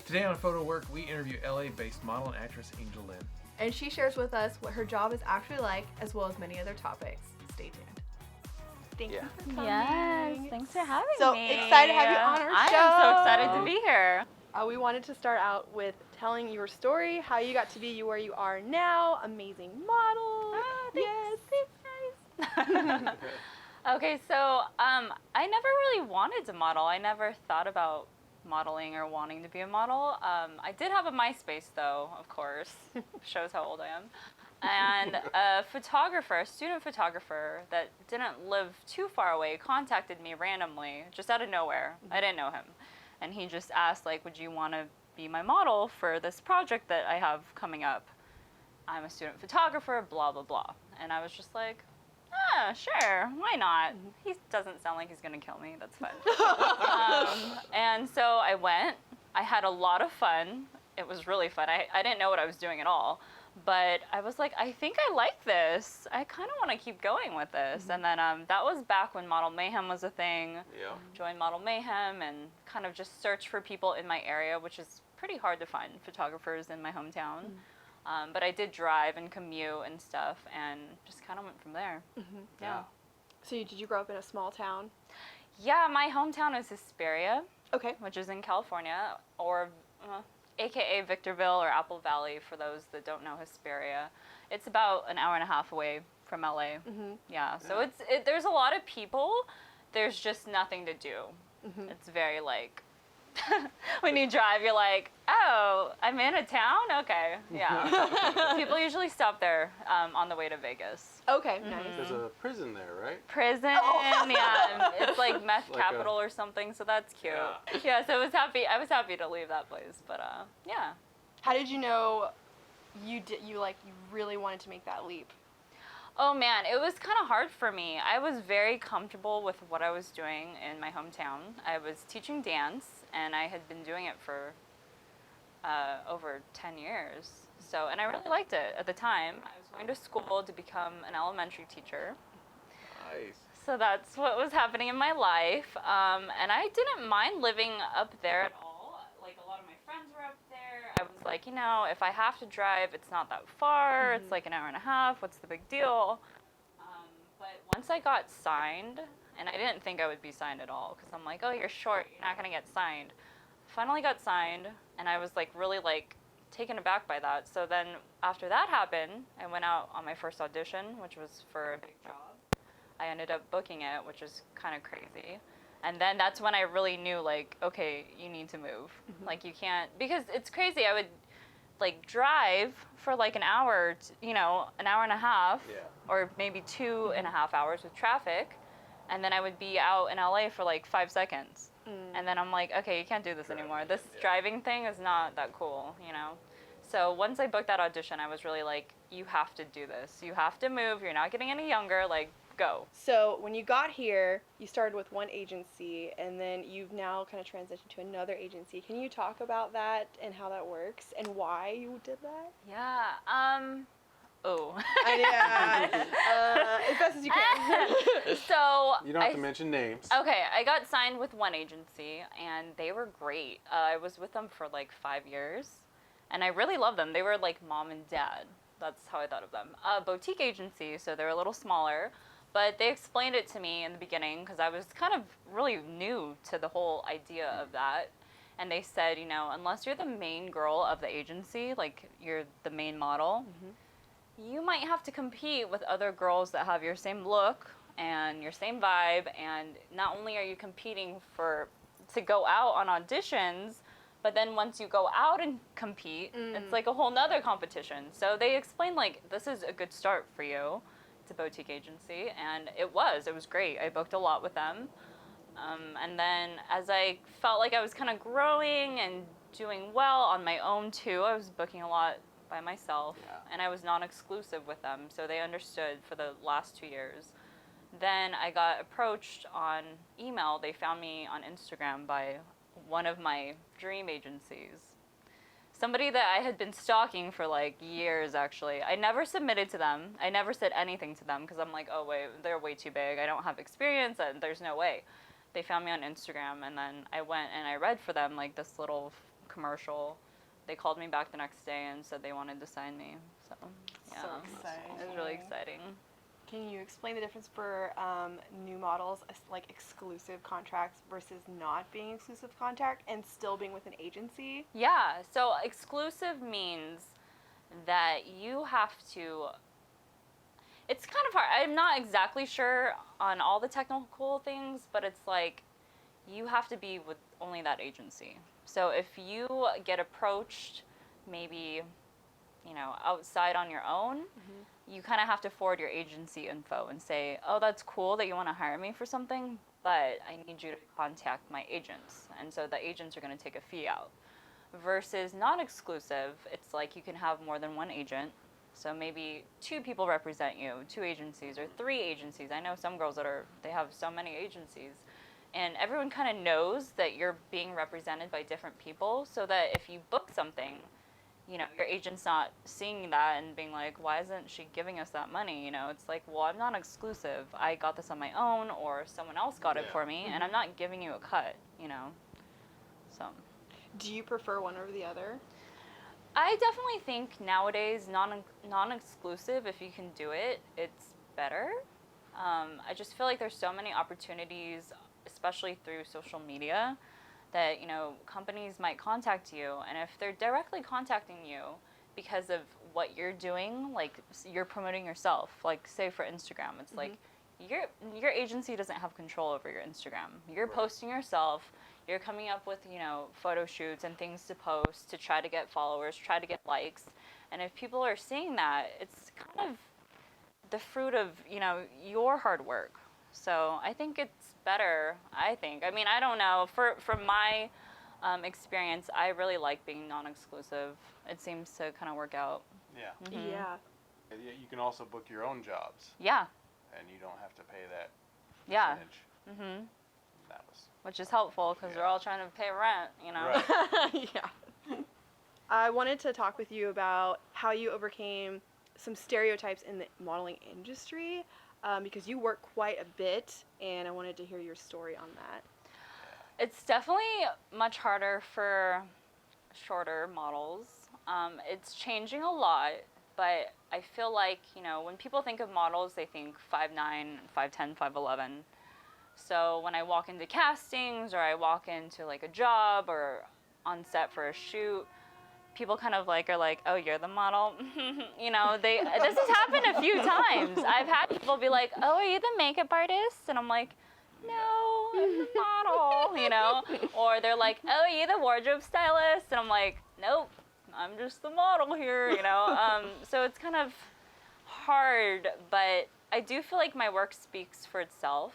Today on Photowrk, we interview LA-based model and actress Angel Lin. And she shares with us what her job is actually like, as well as many other topics. Stay tuned. Thank you for coming. Yes, thanks for having me. So excited to have you on our show. I am so excited to be here. We wanted to start out with telling your story, how you got to be where you are now. Amazing model. Thanks. Okay, so I never really wanted to model. I never thought about modeling or wanting to be a model. I did have a MySpace though, of course. Shows how old I am. And a photographer, a student photographer that didn't live too far away contacted me randomly, just out of nowhere. I didn't know him. And he just asked, like, would you want to be my model for this project that I have coming up? I'm a student photographer, blah, blah, blah. And I was just like, sure, why not? He doesn't sound like he's going to kill me. That's fun. And so I went. I had a lot of fun. It was really fun. I didn't know what I was doing at all. But I was like, I think I like this. I kind of want to keep going with this. And then that was back when Model Mayhem was a thing. Yeah. Joined Model Mayhem and kind of just searched for people in my area, which is pretty hard to find photographers in my hometown. But I did drive and commute and stuff and just kind of went from there. Yeah. So did you grow up in a small town? Yeah, my hometown is Hesperia. Okay. Which is in California, or AKA Victorville or Apple Valley for those that don't know Hesperia. It's about an hour and a half away from LA. Yeah, so there's a lot of people. There's just nothing to do. It's very like, when you drive, you're like, oh, I'm in a town? Okay, yeah. People usually stop there on the way to Vegas. Okay, nice. There's a prison there, right? Prison, yeah. It's like meth capital or something, so that's cute. Yeah, so I was happy to leave that place, but yeah. How did you know you really wanted to make that leap? Oh man, it was kind of hard for me. I was very comfortable with what I was doing in my hometown. I was teaching dance, and I had been doing it for over 10 years. So, and I really liked it at the time. I was going to school to become an elementary teacher. Nice. So that's what was happening in my life. And I didn't mind living up there at all. Like, a lot of my friends were up there. I was like, if I have to drive, it's not that far. It's like an hour and a half. What's the big deal? But once I got signed, and I didn't think I would be signed at all, because I'm like, oh, you're short. You're not going to get signed. Finally got signed, and I was like really like taken aback by that. So then after that happened, I went out on my first audition, which was for a big job. I ended up booking it, which is kind of crazy. And then that's when I really knew, like, okay, you need to move. Like, you can't, because it's crazy. I would like drive for like an hour, an hour and a half, or maybe 2.5 hours with traffic. And then I would be out in LA for like 5 seconds. And then I'm like, okay, you can't do this anymore. This driving thing is not that cool, So once I booked that audition, I was really like, you have to do this. You have to move. You're not getting any younger. Like, go. So when you got here, you started with one agency, and then you've now kind of transitioned to another agency. Can you talk about that and how that works and why you did that? Yeah. As best as you can. So you don't have to mention names. Okay, I got signed with one agency, and they were great. I was with them for like 5 years, and I really loved them. They were like mom and dad. That's how I thought of them. Boutique agency, so they're a little smaller, but they explained it to me in the beginning because I was kind of really new to the whole idea of that. And they said, unless you're the main girl of the agency, like you're the main model, you might have to compete with other girls that have your same look and your same vibe, and not only are you competing to go out on auditions, but then once you go out and compete, it's like a whole nother competition. So they explained, like, this is a good start for you. It's a boutique agency, and it was great. I booked a lot with them. And then as I felt like I was kind of growing and doing well on my own too, I was booking a lot by myself, and I was non-exclusive with them, so they understood for the last 2 years. Then I got approached on email. They found me on Instagram by one of my dream agencies. Somebody that I had been stalking for like years, actually. I never submitted to them. I never said anything to them because I'm like, oh wait, they're way too big. I don't have experience, and there's no way. They found me on Instagram, and then I went and I read for them like this little commercial. They called me back the next day and said they wanted to sign me. So, yeah. So exciting. It was really exciting. Can you explain the difference for new models, like exclusive contracts versus not being exclusive contract and still being with an agency? Yeah, so exclusive means that you have to, it's kind of hard. I'm not exactly sure on all the technical things, but it's like you have to be with only that agency. So if you get approached maybe, outside on your own, you kind of have to forward your agency info and say, oh, that's cool that you want to hire me for something, but I need you to contact my agents. And so the agents are going to take a fee out. Versus non-exclusive, it's like you can have more than one agent. So maybe 2 people represent you, 2 agencies or 3 agencies. I know some girls they have so many agencies. And everyone kind of knows that you're being represented by different people, so that if you book something, your agent's not seeing that and being like, why isn't she giving us that money? It's like, well, I'm not exclusive. I got this on my own, or someone else got it for me, and I'm not giving you a cut, So. Do you prefer one over the other? I definitely think nowadays non-exclusive, if you can do it, it's better. I just feel like there's so many opportunities, especially through social media, that companies might contact you, and if they're directly contacting you because of what you're doing, like you're promoting yourself, like say for Instagram, it's like your agency doesn't have control over your Instagram. You're posting yourself, you're coming up with photo shoots and things to post to try to get followers, try to get likes, and if people are seeing that, it's kind of the fruit of your hard work. So I think it's better, I mean, I don't know. From my experience, I really like being non-exclusive. It seems to kind of work out. Yeah. Yeah. You can also book your own jobs. Yeah. And you don't have to pay that Yeah. percentage. Which is helpful because we're all trying to pay rent, Right. Yeah. I wanted to talk with you about how you overcame some stereotypes in the modeling industry. Because you work quite a bit, and I wanted to hear your story on that. It's definitely much harder for shorter models. It's changing a lot, but I feel like, when people think of models, they think 5'9", 5'10", 5'11". So when I walk into castings, or I walk into like a job, or on set for a shoot, people kind of are like, oh, you're the model? This has happened a few times. I've had people be like, oh, are you the makeup artist? And I'm like, no, I'm the model, Or they're like, oh, are you the wardrobe stylist? And I'm like, nope, I'm just the model here, So it's kind of hard, but I do feel like my work speaks for itself,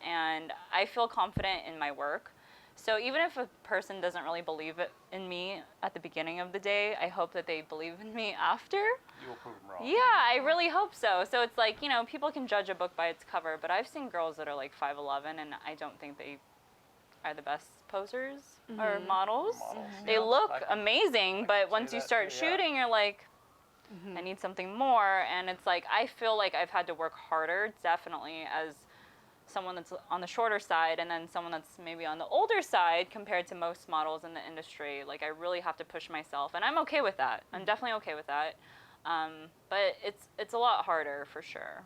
and I feel confident in my work. So even if a person doesn't really believe in me at the beginning of the day, I hope that they believe in me after. You will prove them wrong. Yeah, I really hope so. So it's like, people can judge a book by its cover, but I've seen girls that are like 5'11", and I don't think they are the best posers or models. They look amazing, but once you start shooting, you're like, I need something more. And it's like, I feel like I've had to work harder, definitely, as someone that's on the shorter side, and then someone that's maybe on the older side compared to most models in the industry. Like, I really have to push myself, and I'm okay with that. I'm definitely okay with that. But it's a lot harder for sure.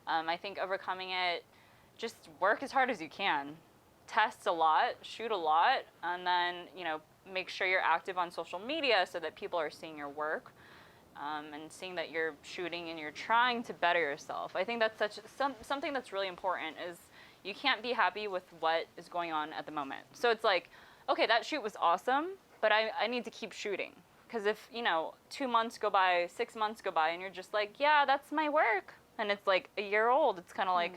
I think overcoming it, just work as hard as you can. Test a lot, shoot a lot, and then, make sure you're active on social media so that people are seeing your work. And seeing that you're shooting and you're trying to better yourself. I think that's something that's really important, is you can't be happy with what is going on at the moment. So it's like, okay, that shoot was awesome, but I need to keep shooting. Because if, 2 months go by, 6 months go by, and you're just like, yeah, that's my work, and it's like a year old, it's kind of like,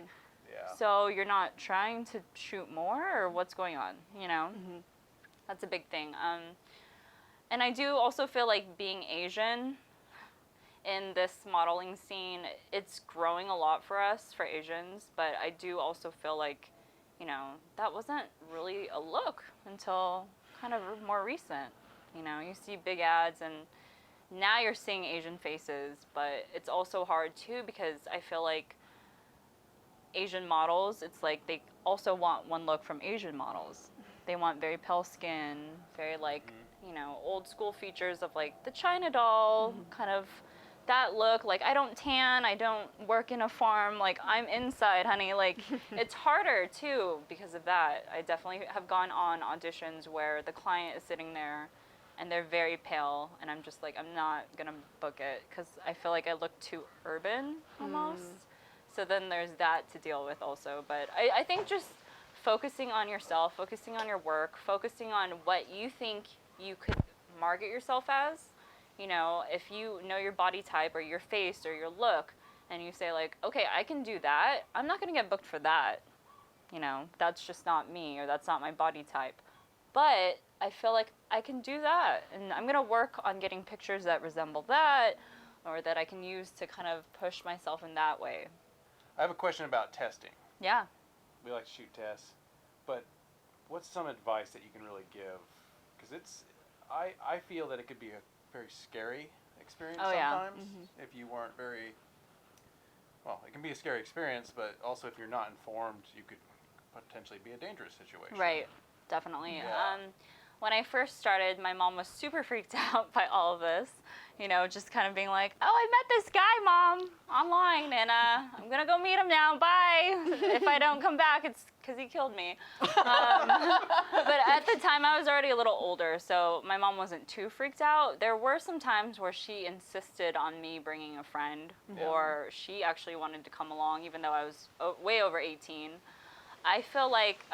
so you're not trying to shoot more, or what's going on, That's a big thing. And I do also feel like being Asian in this modeling scene, it's growing a lot for us, for Asians, but I do also feel like, that wasn't really a look until kind of more recent. You see big ads, and now you're seeing Asian faces, but it's also hard too, because I feel like Asian models, it's like they also want one look from Asian models. they want very pale skin, very like, you know, old school features of like the China doll, kind of that look. Like, I don't tan, I don't work in a farm, like I'm inside, honey. Like, it's harder too because of that. I definitely have gone on auditions where the client is sitting there and they're very pale, and I'm just like, I'm not gonna book it because I feel like I look too urban almost. So then there's that to deal with also. But I think just focusing on yourself, focusing on your work, focusing on what you think you could market yourself as. You know, if you know your body type or your face or your look, and you say like, okay, I can do that, I'm not gonna get booked for that. You know, that's just not me, or that's not my body type. But I feel like I can do that, and I'm gonna work on getting pictures that resemble that, or that I can use to kind of push myself in that way. I have a question about testing. Yeah. We like to shoot tests, but what's some advice that you can really give? Because I feel that it could be a very scary experience sometimes if you weren't very, well, it can be a scary experience, but also if you're not informed, you could potentially be a dangerous situation. Right, definitely. Yeah. When I first started, my mom was super freaked out by all of this. You know, just kind of being like, oh, I met this guy, Mom, online, and I'm going to go meet him now, bye. If I don't come back, it's because he killed me. But at the time, I was already a little older, so my mom wasn't too freaked out. There were some times where she insisted on me bringing a friend, or she actually wanted to come along, even though I was way over 18. I feel like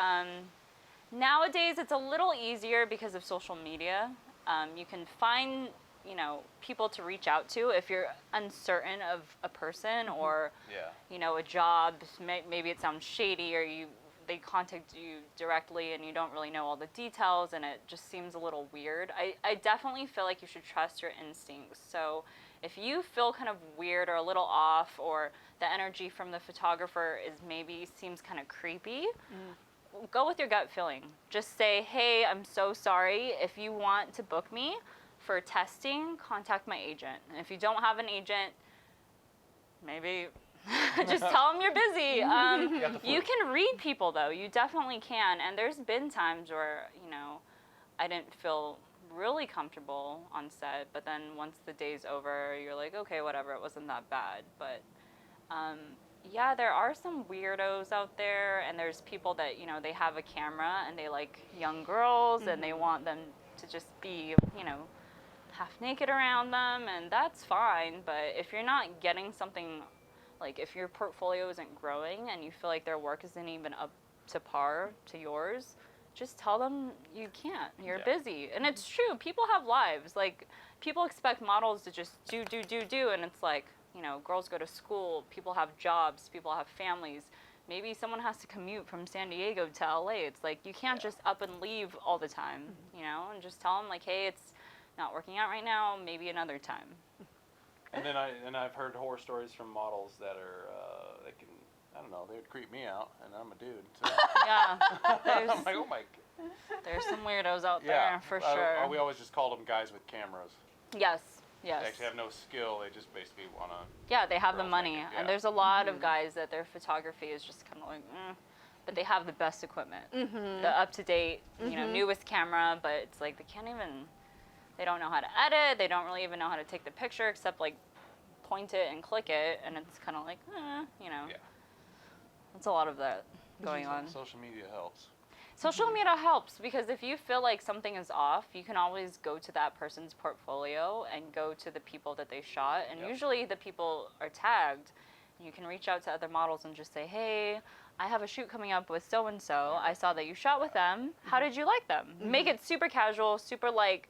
nowadays it's a little easier because of social media. You can find, you know, people to reach out to if you're uncertain of a person or, you know, a job. Maybe it sounds shady, or they contact you directly and you don't really know all the details, and it just seems a little weird. I definitely feel like you should trust your instincts. So if you feel kind of weird or a little off, or the energy from the photographer seems kind of creepy, go with your gut feeling. Just say, hey, I'm so sorry. If you want to book me for testing, contact my agent. And if you don't have an agent, maybe just tell them you're busy. You can read people, though. You definitely can. And there's been times where, you know, I didn't feel really comfortable on set, but then once the day's over, you're like, okay, whatever, it wasn't that bad. But yeah, there are some weirdos out there, and there's people that, you know, they have a camera and they like young girls and they want them to just be, you know, half naked around them, and that's fine. But if you're not getting something, like if your portfolio isn't growing and you feel like their work isn't even up to par to yours, just tell them you can't. You're busy. And it's true. People have lives. Like, people expect models to just do, and it's like, you know, girls go to school, people have jobs, people have families. Maybe someone has to commute from San Diego to LA. It's like, you can't just up and leave all the time, you know, and just tell them like, hey, it's not working out right now, maybe another time. And then I've heard horror stories from models that are, they can, I don't know, they would creep me out, and I'm a dude. So. Yeah. I'm like, oh my. There's some weirdos out there, for sure. We always just called them guys with cameras. Yes. They actually have no skill. They just basically want to. Yeah, they have the money. naked, And there's a lot of guys that their photography is just kind of like, but they have the best equipment. The up-to-date, you know, newest camera, but it's like they don't know how to edit. They don't really even know how to take the picture except like point it and click it. And it's kind of like, you know. Yeah. It's a lot of that going on. Social media helps. Social media helps because if you feel like something is off, you can always go to that person's portfolio and go to the people that they shot. And usually the people are tagged. You can reach out to other models and just say, hey, I have a shoot coming up with so-and-so. I saw that you shot with them. How did you like them? Make it super casual, super like,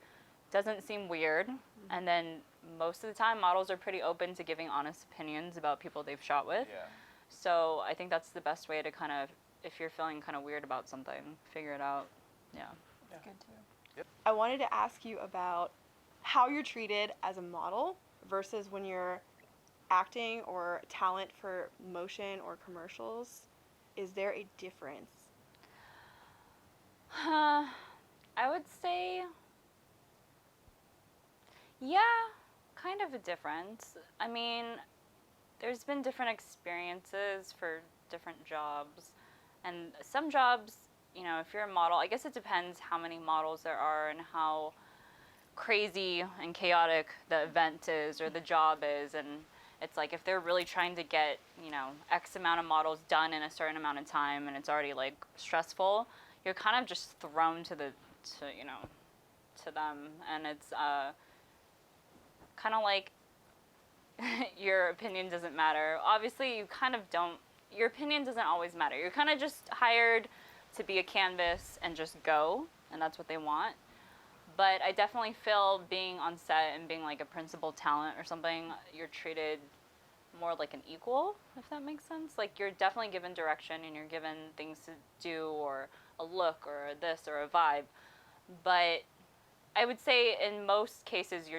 doesn't seem weird. And then most of the time, models are pretty open to giving honest opinions about people they've shot with. Yeah. So I think that's the best way to kind of, if you're feeling kind of weird about something, figure it out. Yeah. That's good too. Yep. I wanted to ask you about how you're treated as a model versus when you're acting or talent for motion or commercials. Is there a difference? I would say, yeah, kind of a difference. I mean, there's been different experiences for different jobs. And some jobs, you know, if you're a model, I guess it depends how many models there are and how crazy and chaotic the event is or the job is. And it's like if they're really trying to get, you know, X amount of models done in a certain amount of time and it's already like stressful, you're kind of just thrown to you know, to them. And it's kind of like your opinion doesn't matter. Obviously, you kind of don't, your opinion doesn't always matter. You're kind of just hired to be a canvas and just go, and that's what they want. But I definitely feel being on set and being like a principal talent or something, you're treated more like an equal, if that makes sense. Like you're definitely given direction and you're given things to do or a look or this or a vibe. But I would say in most cases,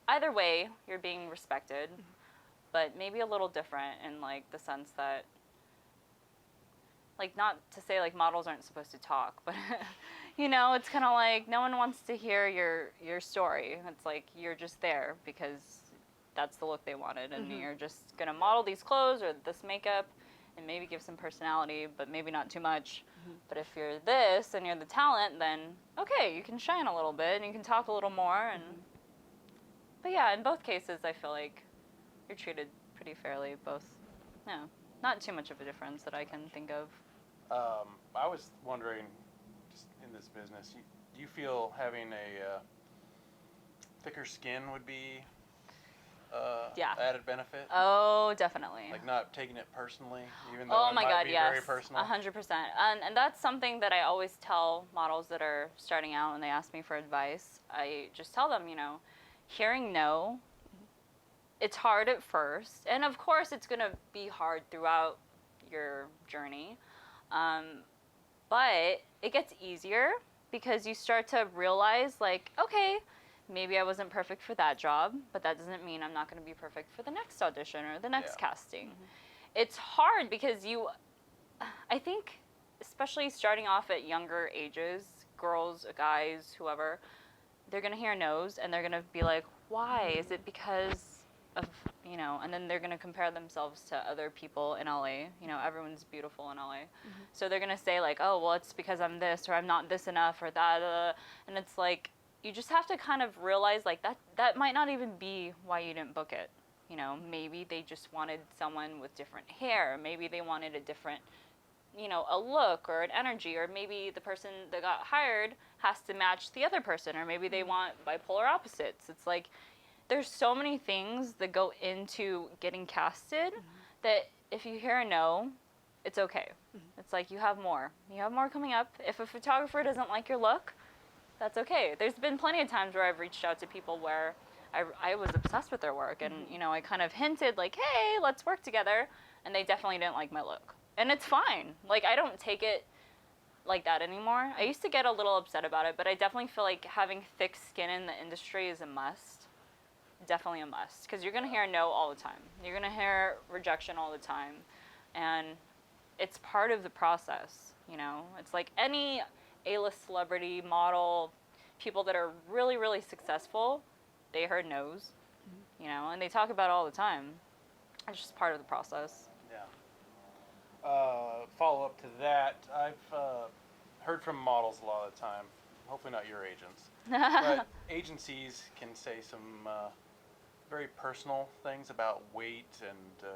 either way, you're being respected, but maybe a little different in like the sense that, like not to say like models aren't supposed to talk, but you know, it's kind of like no one wants to hear your story. It's like you're just there because that's the look they wanted, and you're just gonna model these clothes or this makeup and maybe give some personality, but maybe not too much. But if you're this and you're the talent, then okay, you can shine a little bit and you can talk a little more. And but yeah, in both cases, I feel like you're treated pretty fairly. Both, no, not too much of a difference that I can think of. I was wondering, just in this business, do you feel having a thicker skin would be added benefit? Oh, definitely. Like not taking it personally, even though Oh my God, yes, very personal. 100%. And that's something that I always tell models that are starting out and they ask me for advice. I just tell them, you know, hearing no, it's hard at first, and of course it's gonna be hard throughout your journey. But it gets easier because you start to realize, like, okay, maybe I wasn't perfect for that job, but that doesn't mean I'm not going to be perfect for the next audition or the next casting. It's hard because I think, especially starting off at younger ages, girls, guys, whoever, they're going to hear no's and they're going to be like, why? Is it because of, you know, and then they're going to compare themselves to other people in LA. You know, everyone's beautiful in LA. So they're going to say like, oh, well, it's because I'm this or I'm not this enough or that. And it's like, you just have to kind of realize like that might not even be why you didn't book it. You know, maybe they just wanted someone with different hair. Maybe they wanted a different, you know, a look or an energy, or maybe the person that got hired has to match the other person, or maybe they want bipolar opposites. It's like, there's so many things that go into getting casted that if you hear a no, it's okay. It's like you have more. You have more coming up. If a photographer doesn't like your look, that's okay. There's been plenty of times where I've reached out to people where I was obsessed with their work, and you know, I kind of hinted like, hey, let's work together, and they definitely didn't like my look. And it's fine. Like, I don't take it like that anymore. I used to get a little upset about it, but I definitely feel like having thick skin in the industry is a must. Definitely a must, because you're going to hear no all the time. You're going to hear rejection all the time, and it's part of the process, you know? It's like any A-list celebrity, model, people that are really, really successful, they heard no's, you know, and they talk about it all the time. It's just part of the process. Yeah. Follow up to that, I've heard from models a lot of the time, hopefully not your agents, but agencies can say some very personal things about weight and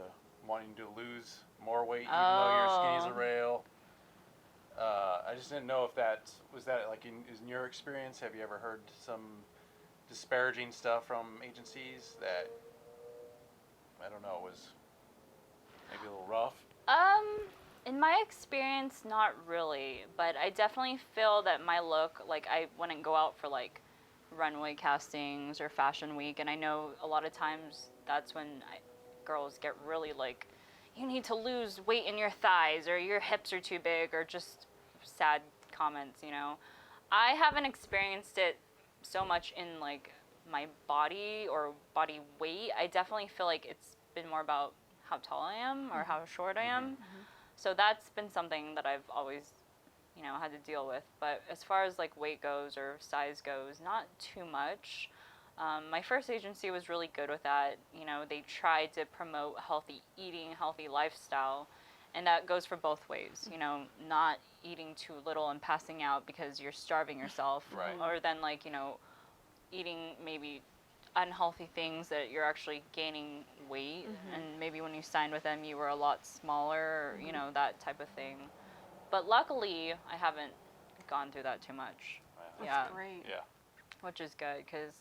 wanting to lose more weight even though you're skinny as a rail. I just didn't know if was that like in your experience, have you ever heard some disparaging stuff from agencies that, I don't know, was maybe a little rough? In my experience, not really, but I definitely feel that my look, like I wouldn't go out for like runway castings or fashion week, and I know a lot of times that's when girls get really like, you need to lose weight in your thighs or your hips are too big, or just sad comments, you know. I haven't experienced it so much in like my body or body weight. I definitely feel like it's been more about how tall I am or how short I am. So that's been something that I've always, you know, had to deal with. But as far as like weight goes or size goes, not too much. My first agency was really good with that. You know, they tried to promote healthy eating, healthy lifestyle, And that goes for both ways, you know, not eating too little and passing out because you're starving yourself. Right. Or then, like, you know, eating maybe unhealthy things that you're actually gaining weight. And maybe when you signed with them, you were a lot smaller, you know, that type of thing. But luckily, I haven't gone through that too much. That's great. Yeah. Which is good, because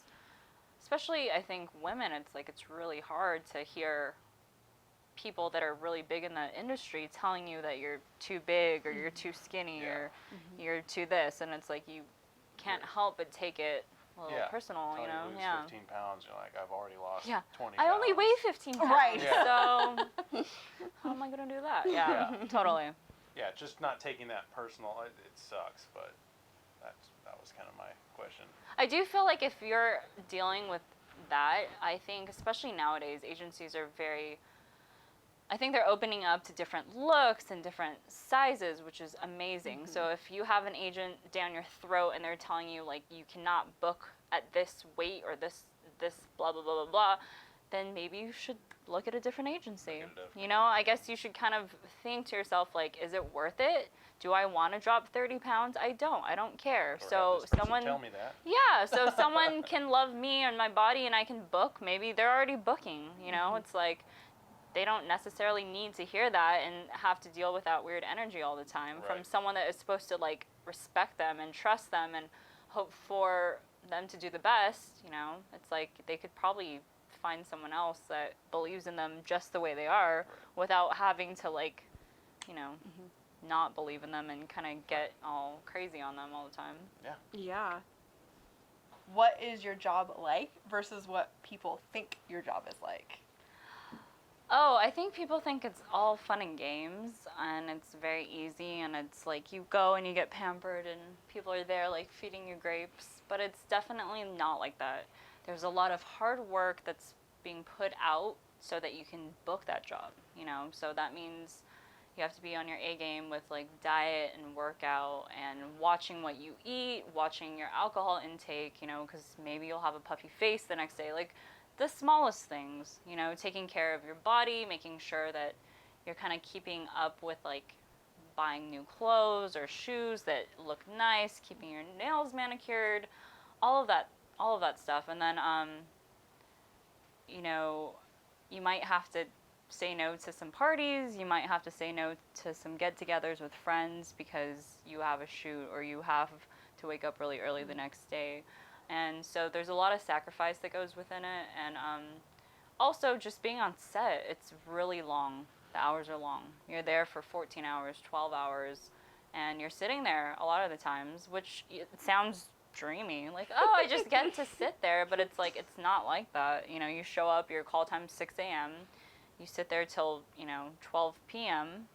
especially, I think, women, it's really hard to hear people that are really big in the industry telling you that you're too big or you're too skinny or you're too this, and it's like you can't help but take it a little personal, Tell you know? lose 15 pounds, you're like, I've already lost 20 pounds. I only weigh 15 pounds, Right. so how am I going to do that? Yeah, totally. Yeah, just not taking that personal, it sucks, but that was kind of my question. I do feel like if you're dealing with that, I think, especially nowadays, agencies are I think they're opening up to different looks and different sizes, which is amazing. So if you have an agent down your throat and they're telling you, like, you cannot book at this weight or this blah, blah, blah, blah, blah, then maybe you should look at a different agency. You know, I guess you should kind of think to yourself, like, is it worth it? Do I want to drop 30 pounds? I don't care. Or so have this person someone tell me that. Yeah, so someone can love me and my body and I can book. Maybe they're already booking, you know? It's like they don't necessarily need to hear that and have to deal with that weird energy all the time from someone that is supposed to, like, respect them and trust them and hope for them to do the best, you know? It's like they could probably find someone else that believes in them just the way they are without having to, like, you know, not believe in them and kind of get all crazy on them all the time. Yeah. What is your job like versus what people think your job is like? Oh, I think people think it's all fun and games and it's very easy and it's like you go and you get pampered and people are there like feeding you grapes, but it's definitely not like that. There's a lot of hard work that's being put out so that you can book that job, you know? So that means you have to be on your A game with, like, diet and workout and watching what you eat, watching your alcohol intake, you know, because maybe you'll have a puffy face the next day. Like, the smallest things, you know, taking care of your body, making sure that you're kind of keeping up with, like, buying new clothes or shoes that look nice, keeping your nails manicured, all of that stuff. And then, you know, you might have to say no to some parties, you might have to say no to some get-togethers with friends because you have a shoot or you have to wake up really early the next day. And so there's a lot of sacrifice that goes within it. And also just being on set, it's really long. The hours are long. You're there for 14 hours, 12 hours, and you're sitting there a lot of the times, which it sounds dreamy. Like, oh, I just get to sit there, but it's like, it's not like that. You know, you show up, your call time's 6 a.m., you sit there till, you know, 12 p.m.,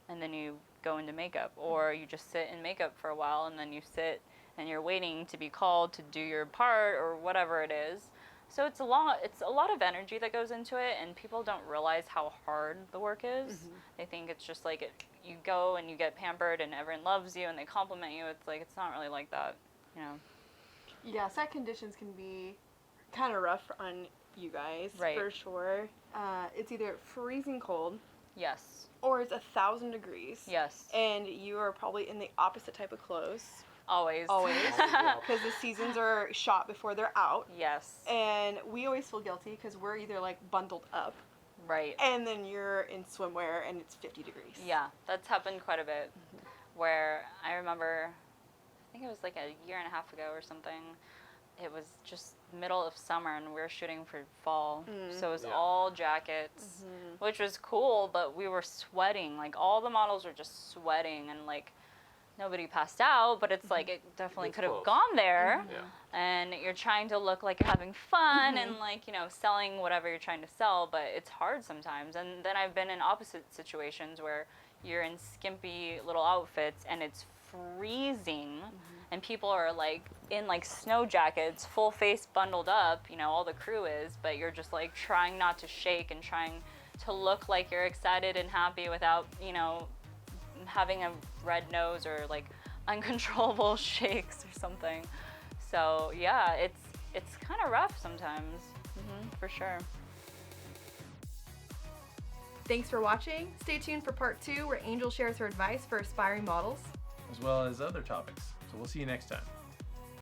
and then you go into makeup. Or you just sit in makeup for a while, and then you sit and you're waiting to be called to do your part or whatever it is. So it's a lot of energy that goes into it, and people don't realize how hard the work is. They think it's just like you go and you get pampered and everyone loves you and they compliment you. It's like, it's not really like that, you know. Yeah, set conditions can be kind of rough on you guys, for sure. It's either freezing cold. Yes. Or it's 1,000 degrees. Yes. And you are probably in the opposite type of clothes. Always. Because the seasons are shot before they're out. Yes. And we always feel guilty because we're either, like, bundled up. Right. And then you're in swimwear and it's 50 degrees. Yeah, that's happened quite a bit. Where I remember, I think it was like a year and a half ago or something, it was just middle of summer and we were shooting for fall. So it was all jackets, which was cool, but we were sweating. Like, all the models were just sweating and, like, nobody passed out, but it's like it definitely could have gone there. And you're trying to look like you're having fun and, like, you know, selling whatever you're trying to sell, but it's hard sometimes. And then I've been in opposite situations where you're in skimpy little outfits and it's freezing and people are, like, in, like, snow jackets, full face bundled up, you know, all the crew is, but you're just, like, trying not to shake and trying to look like you're excited and happy without, you know, having a red nose or, like, uncontrollable shakes or something. So yeah, it's kind of rough sometimes, for sure. Thanks for watching. Stay tuned for part 2 where Angel shares her advice for aspiring models. as well as other topics. So we'll see you next time.